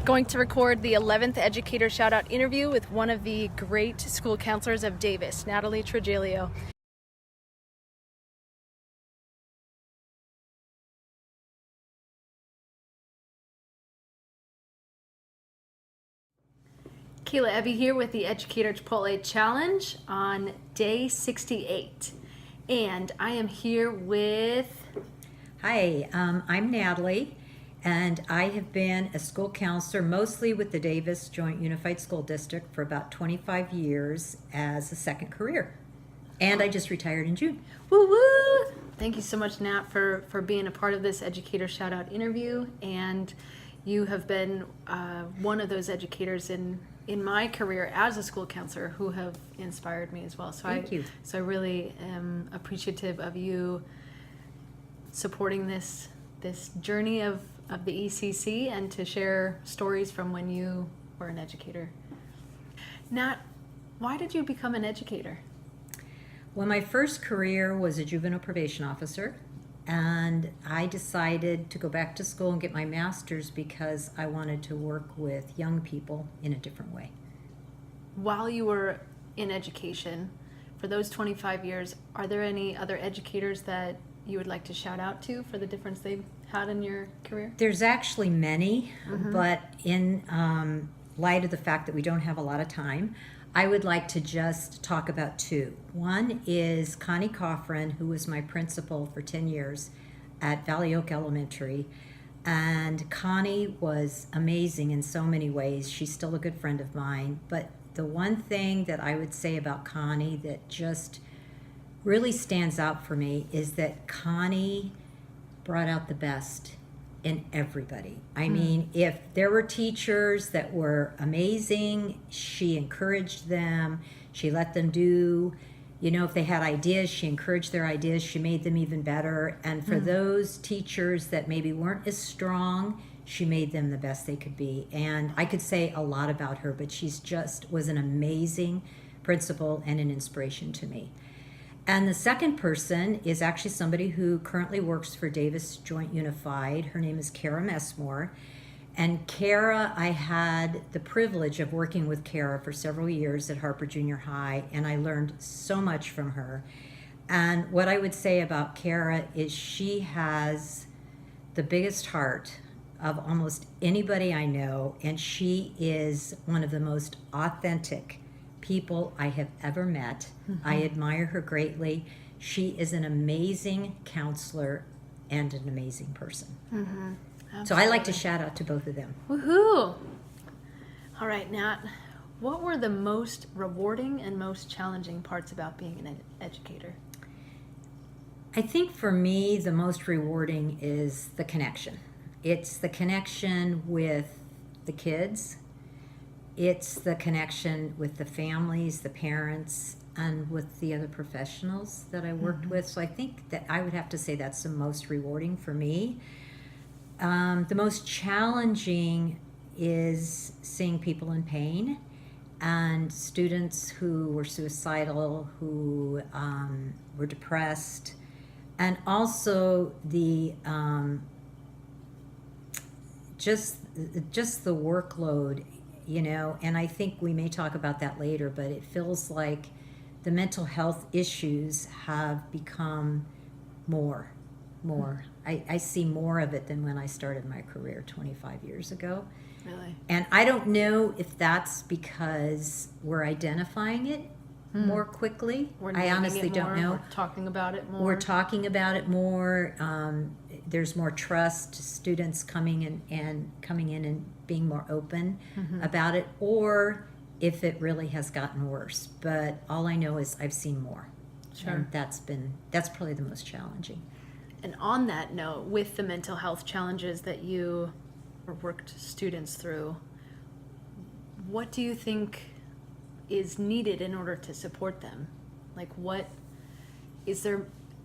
Going to record the 11th Educator Shout Out interview with one of the great school counselors of Davis, Natalie Trigilio. Kayla Evie here with the Educator Chipotle Challenge on day 68. And I am here with... Hi, I'm Natalie, and I have been a school counselor mostly with the Davis Joint Unified School District for about 25 years as a second career. And I just retired in June. Woo woo! Thank you so much, Nat, for being a part of this Educator Shout Out interview. And you have been one of those educators in my career as a school counselor who have inspired me as well. So Thank you. So I really am appreciative of you supporting this journey of the ECC and to share stories from when you were an educator. Nat, why did you become an educator? Well, my first career was a juvenile probation officer, and I decided to go back to school and get my master's because I wanted to work with young people in a different way. While you were in education, for those 25 years, are there any other educators that you would like to shout out to for the difference they've had in your career? There's actually many, but in light of the fact that we don't have a lot of time, I would like to just talk about two. One is Connie Coffrin, who was my principal for 10 years at Valley Oak Elementary. And Connie was amazing in so many ways. She's still a good friend of mine. But the one thing that I would say about Connie that just really stands out for me is that Connie brought out the best in everybody. I mean, if there were teachers that were amazing, she encouraged them. She let them do, if they had ideas, she encouraged their ideas. She made them even better. And for those teachers that maybe weren't as strong, she made them the best they could be. And I could say a lot about her, but she's just was an amazing principal and an inspiration to me. And the second person is actually somebody who currently works for Davis Joint Unified. Her name is Kara Messmore. And Kara, I had the privilege of working with Kara for several years at Harper Junior High, and I learned so much from her. And what I would say about Kara is she has the biggest heart of almost anybody I know, and she is one of the most authentic people I have ever met. I admire her greatly. She is an amazing counselor and an amazing person. So I like to shout out to both of them. Woohoo! All right, Nat, what were the most rewarding and most challenging parts about being an educator? I think for me, the most rewarding is the connection. It's the connection with the kids. It's the connection with the families, the parents, and with the other professionals that I worked with. So I think that I would have to say that's the most rewarding for me. The most challenging is seeing people in pain and students who were suicidal, who were depressed, and also the just the workload. And I think we may talk about that later, but it feels like the mental health issues have become more. I see more of it than when I started my career 25 years ago. Really? And I don't know if that's because we're identifying it more quickly. I honestly don't know. We're talking about it more. We're talking about it more. There's more trust. Students coming in and being more open about it, or if it really has gotten worse. But all I know is I've seen more. Sure. And that's probably the most challenging. And on that note, with the mental health challenges that you worked students through, what do you think is needed in order to support them? Like,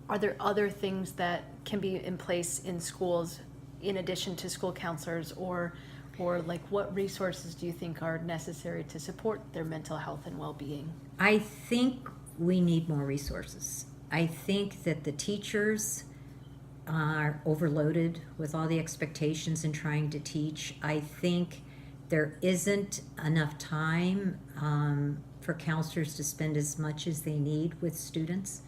are there other things that can be in place in schools in addition to school counselors, or like what resources do you think are necessary to support their mental health and well-being? I think we need more resources. I think that the teachers are overloaded with all the expectations and trying to teach. I think there isn't enough time for counselors to spend as much as they need with students.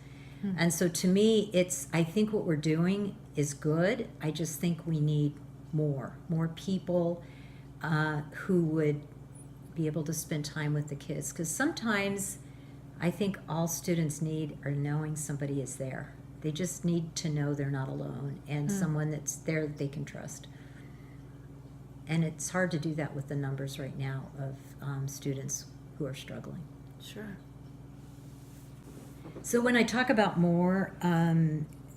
And so to me, I think what we're doing is good. I just think we need more people who would be able to spend time with the kids. Because sometimes I think all students need are knowing somebody is there. They just need to know they're not alone and someone that's there that they can trust. And it's hard to do that with the numbers right now of students who are struggling. Sure. So when I talk about more,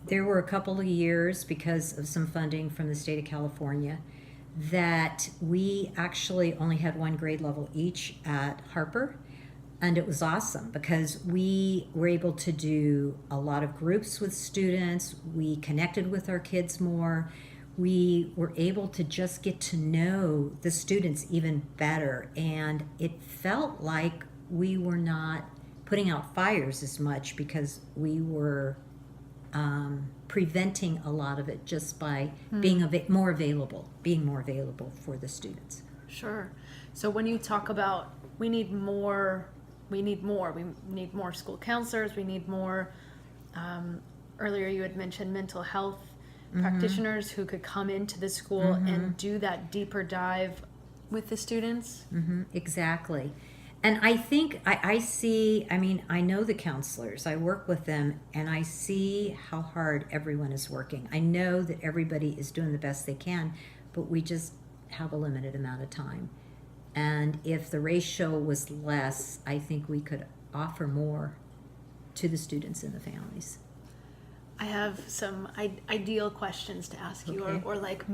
there were a couple of years because of some funding from the state of California that we actually only had one grade level each at Harper. And it was awesome because we were able to do a lot of groups with students. We connected with our kids more. We were able to just get to know the students even better. And it felt like we were not putting out fires as much because we were preventing a lot of it just by being more available for the students. Sure. So when you talk about we need more school counselors, we need more, earlier you had mentioned mental health practitioners who could come into the school and do that deeper dive with the students. Exactly. And I think I know the counselors, I work with them, and I see how hard everyone is working. I know that everybody is doing the best they can, but we just have a limited amount of time. And if the ratio was less, I think we could offer more to the students and the families. I have some ideal questions to ask you, Okay. or like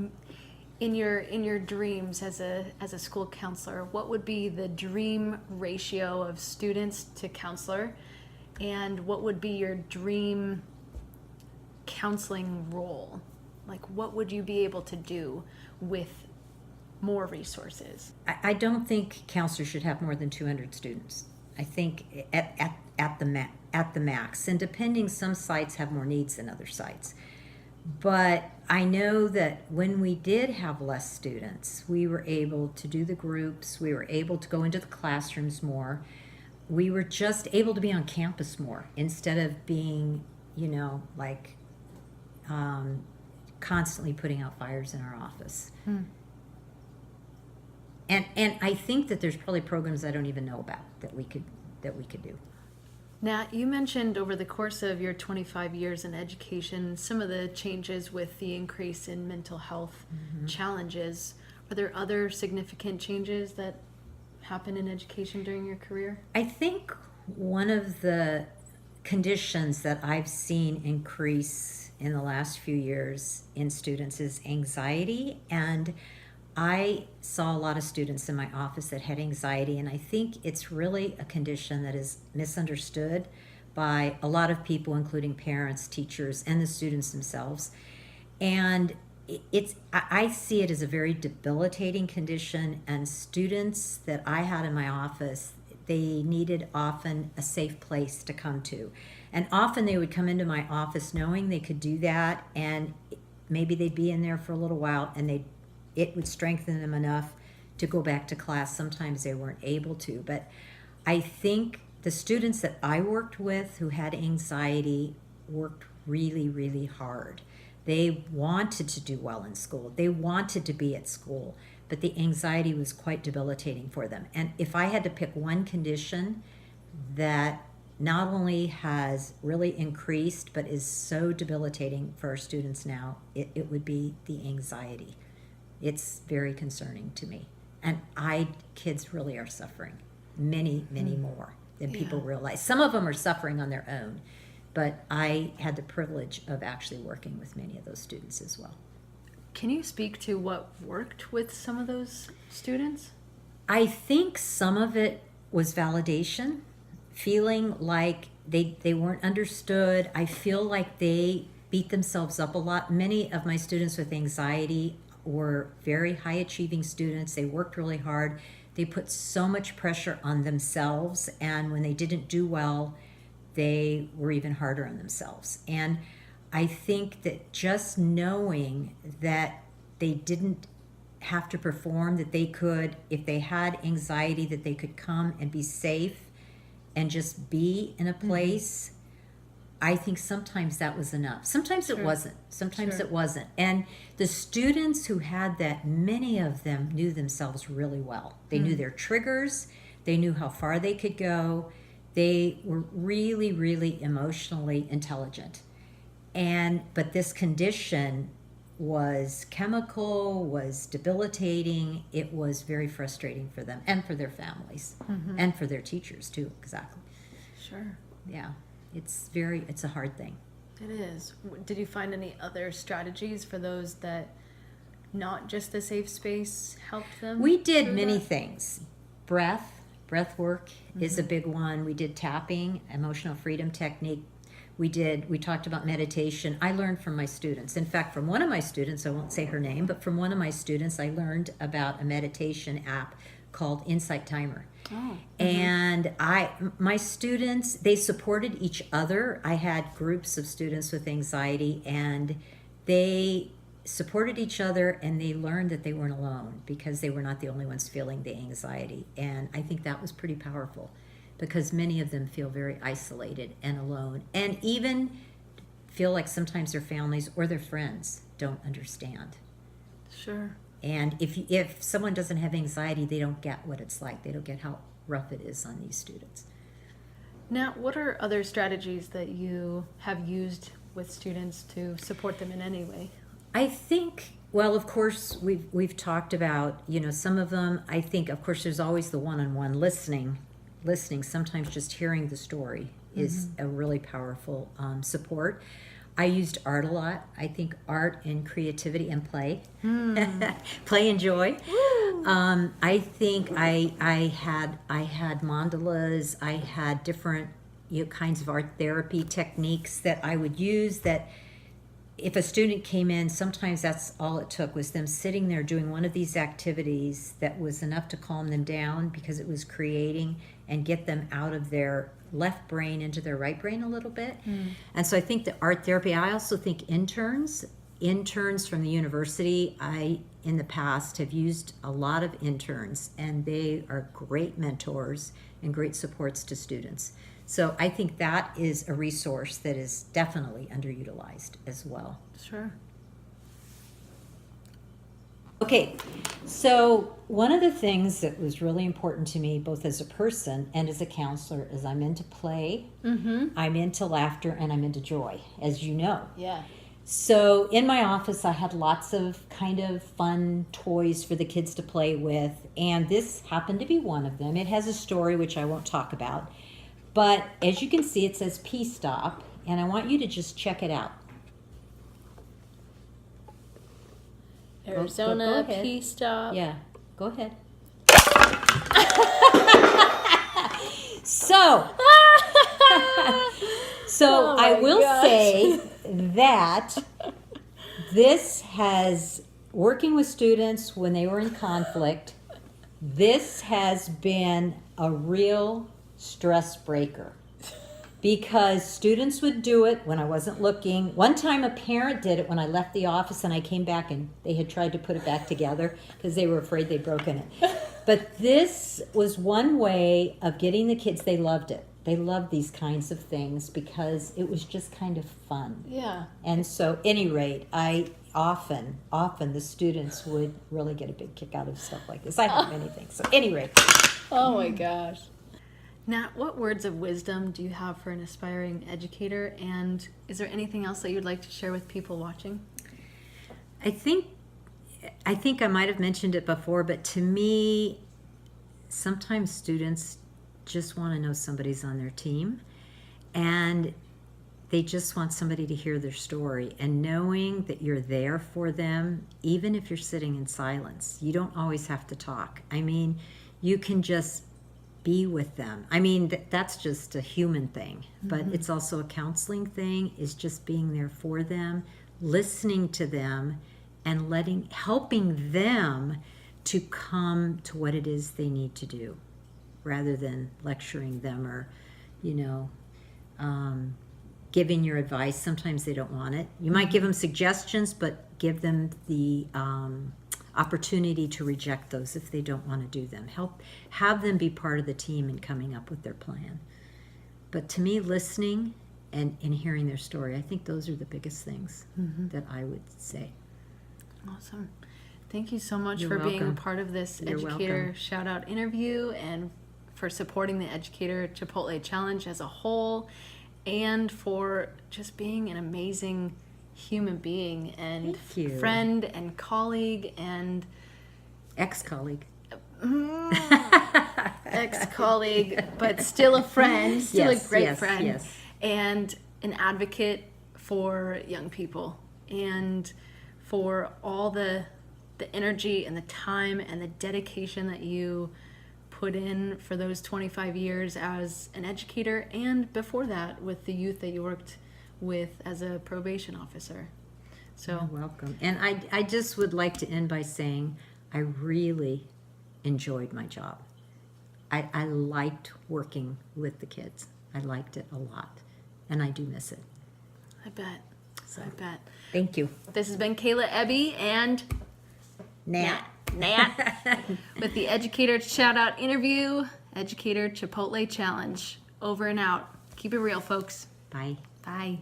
in your dreams as a school counselor, what would be the dream ratio of students to counselor, and what would be your dream counseling role? Like, what would you be able to do with more resources? I don't think counselors should have more than 200 students. I think at the max, and depending, some sites have more needs than other sites. But I know that when we did have less students, we were able to do the groups, we were able to go into the classrooms more, we were just able to be on campus more instead of being, constantly putting out fires in our office. And I think that there's probably programs I don't even know about that we could do. Now, you mentioned over the course of your 25 years in education, some of the changes with the increase in mental health challenges. Are there other significant changes that happen in education during your career? I think one of the conditions that I've seen increase in the last few years in students is anxiety. And I saw a lot of students in my office that had anxiety, and I think it's really a condition that is misunderstood by a lot of people, including parents, teachers, and the students themselves. And I see it as a very debilitating condition, and students that I had in my office, they needed often a safe place to come to. And often they would come into my office knowing they could do that, and maybe they'd be in there for a little while, and it would strengthen them enough to go back to class. Sometimes they weren't able to. But I think the students that I worked with who had anxiety worked really, really hard. They wanted to do well in school. They wanted to be at school, but the anxiety was quite debilitating for them. And if I had to pick one condition that not only has really increased, but is so debilitating for our students now, it would be the anxiety. It's very concerning to me. And kids really are suffering many, many more than people realize. Some of them are suffering on their own, but I had the privilege of actually working with many of those students as well. Can you speak to what worked with some of those students? I think some of it was validation, feeling like they weren't understood. I feel like they beat themselves up a lot. Many of my students with anxiety were very high achieving students. They worked really hard. They put so much pressure on themselves, and when they didn't do well, they were even harder on themselves. And I think that just knowing that they didn't have to perform, that they could, if they had anxiety, that they could come and be safe and just be in a place. I think sometimes that was enough. Sometimes it wasn't. Sometimes it wasn't. And the students who had that, many of them knew themselves really well. They knew their triggers. They knew how far they could go. They were really, really emotionally intelligent. But this condition was chemical, was debilitating. It was very frustrating for them and for their families and for their teachers too. Exactly. Sure. Yeah. It's a hard thing. It is. Did you find any other strategies for those that not just the safe space helped them? We did many things. Breath work is a big one. We did tapping, emotional freedom technique. We talked about meditation. I learned from my students. In fact, from one of my students, I won't say her name, but from one of my students, I learned about a meditation app called Insight Timer. Oh. And my students, they supported each other. I had groups of students with anxiety, and they supported each other, and they learned that they weren't alone because they were not the only ones feeling the anxiety. And I think that was pretty powerful because many of them feel very isolated and alone, and even feel like sometimes their families or their friends don't understand. Sure. And if someone doesn't have anxiety, they don't get what it's like. They don't get how rough it is on these students. Now, what are other strategies that you have used with students to support them in any way? I think, well, of course, we've talked about, some of them. I think, of course, there's always the one-on-one listening. Sometimes just hearing the story is a really powerful support. I used art a lot. I think art and creativity and play, play and joy. I think I had mandalas. I had different kinds of art therapy techniques that I would use. That if a student came in, sometimes that's all it took was them sitting there doing one of these activities that was enough to calm them down because it was creating and get them out of their left brain into their right brain a little bit. And so I think the art therapy, I also think interns from the university, I in the past have used a lot of interns, and they are great mentors and great supports to students. So I think that is a resource that is definitely underutilized as well. Sure. Okay, so one of the things that was really important to me, both as a person and as a counselor, is I'm into play, I'm into laughter, and I'm into joy, as you know. Yeah. So in my office, I had lots of kind of fun toys for the kids to play with, and this happened to be one of them. It has a story which I won't talk about, but as you can see, it says Peace Stop, and I want you to just check it out. Arizona, go ahead. Peace Stop. Yeah, go ahead. So Oh I my will gosh. say that this has, working with students when they were in conflict, this has been a real stress breaker. Because students would do it when I wasn't looking. One time a parent did it when I left the office and I came back and they had tried to put it back together because they were afraid they'd broken it. But this was one way of getting the kids, they loved it. They loved these kinds of things because it was just kind of fun. Yeah. And so, at any rate, I often the students would really get a big kick out of stuff like this. I have many things. So, at any rate. Oh my gosh. Nat, what words of wisdom do you have for an aspiring educator? And is there anything else that you'd like to share with people watching? I think I might have mentioned it before, but to me, sometimes students just want to know somebody's on their team, and they just want somebody to hear their story. And knowing that you're there for them, even if you're sitting in silence, you don't always have to talk. I mean, you can just be with them. I mean, that's just a human thing, but it's also a counseling thing, is just being there for them, listening to them, and helping them to come to what it is they need to do, rather than lecturing them or, giving your advice. Sometimes they don't want it. You might give them suggestions, but give them the opportunity to reject those if they don't want to do them. Have them be part of the team in coming up with their plan. But to me, listening and hearing their story, I think those are the biggest things that I would say. Awesome. Thank you so much You're for being a welcome. part of this You're Educator welcome. Shout Out interview, and for supporting the Educator Chipotle Challenge as a whole, and for just being an amazing human being and Thank you. friend and colleague and Ex-colleague. ex-colleague, but still a friend, still Yes, a great yes, friend, yes. and an advocate for young people, and for all the energy and the time and the dedication that you put in for those 25 years as an educator, and before that with the youth that you worked with as a probation officer. So You're welcome. And I just would like to end by saying I really enjoyed my job. I liked working with the kids. I liked it a lot. And I do miss it. I bet. I bet. Thank you. This has been Kayla Ebby and Nat. with the Educator Shout Out interview, Educator Chipotle Challenge. Over and out. Keep it real, folks. Bye. Bye.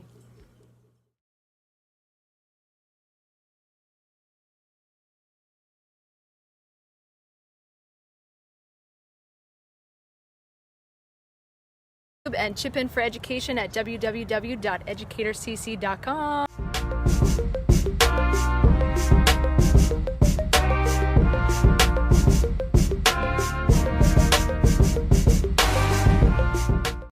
And chip in for education at www.educatorcc.com.